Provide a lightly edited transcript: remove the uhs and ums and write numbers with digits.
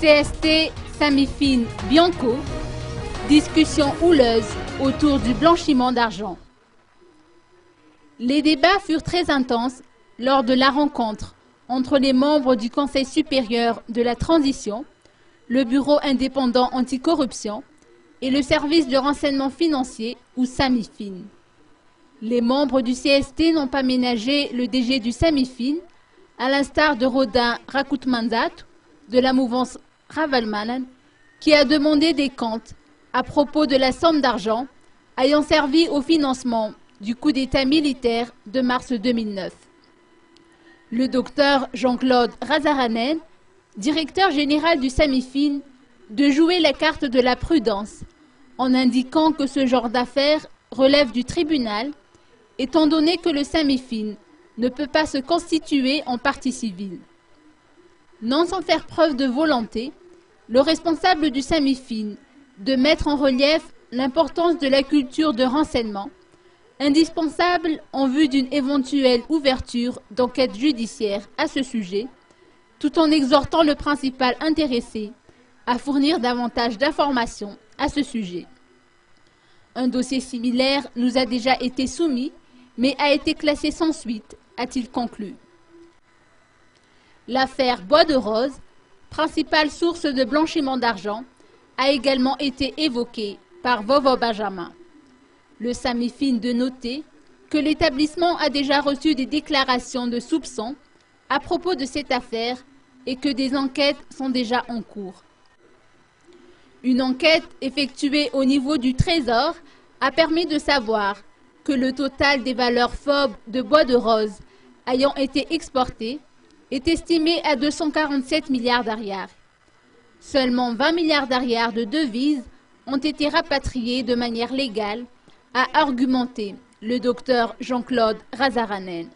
CST Samifine Bianco, discussion houleuse autour du blanchiment d'argent. Les débats furent très intenses lors de la rencontre entre les membres du Conseil supérieur de la transition, le Bureau indépendant anticorruption et le service de renseignement financier ou Samifine. Les membres du CST n'ont pas ménagé le DG du Samifine, à l'instar de Rodin Rakoutmandat de la mouvance Ravalmanan, qui a demandé des comptes à propos de la somme d'argent ayant servi au financement du coup d'État militaire de mars 2009. Le docteur Jean-Claude Razaranen, directeur général du Samifine, de jouer la carte de la prudence en indiquant que ce genre d'affaires relève du tribunal, étant donné que le Samifine ne peut pas se constituer en partie civile. Non sans faire preuve de volonté, le responsable du Samifine de mettre en relief l'importance de la culture de renseignement, indispensable en vue d'une éventuelle ouverture d'enquête judiciaire à ce sujet, tout en exhortant le principal intéressé à fournir davantage d'informations à ce sujet. Un dossier similaire nous a déjà été soumis, mais a été classé sans suite, a-t-il conclu. L'affaire Bois de Rose, principale source de blanchiment d'argent, a également été évoquée par Vovo Benjamin. Le Samifine de noter que l'établissement a déjà reçu des déclarations de soupçons à propos de cette affaire et que des enquêtes sont déjà en cours. Une enquête effectuée au niveau du Trésor a permis de savoir que le total des valeurs phobes de Bois de Rose ayant été exportées est estimé à 247 milliards d'ariars. Seulement 20 milliards d'ariars de devises ont été rapatriés de manière légale, a argumenté le docteur Jean-Claude Razaranen.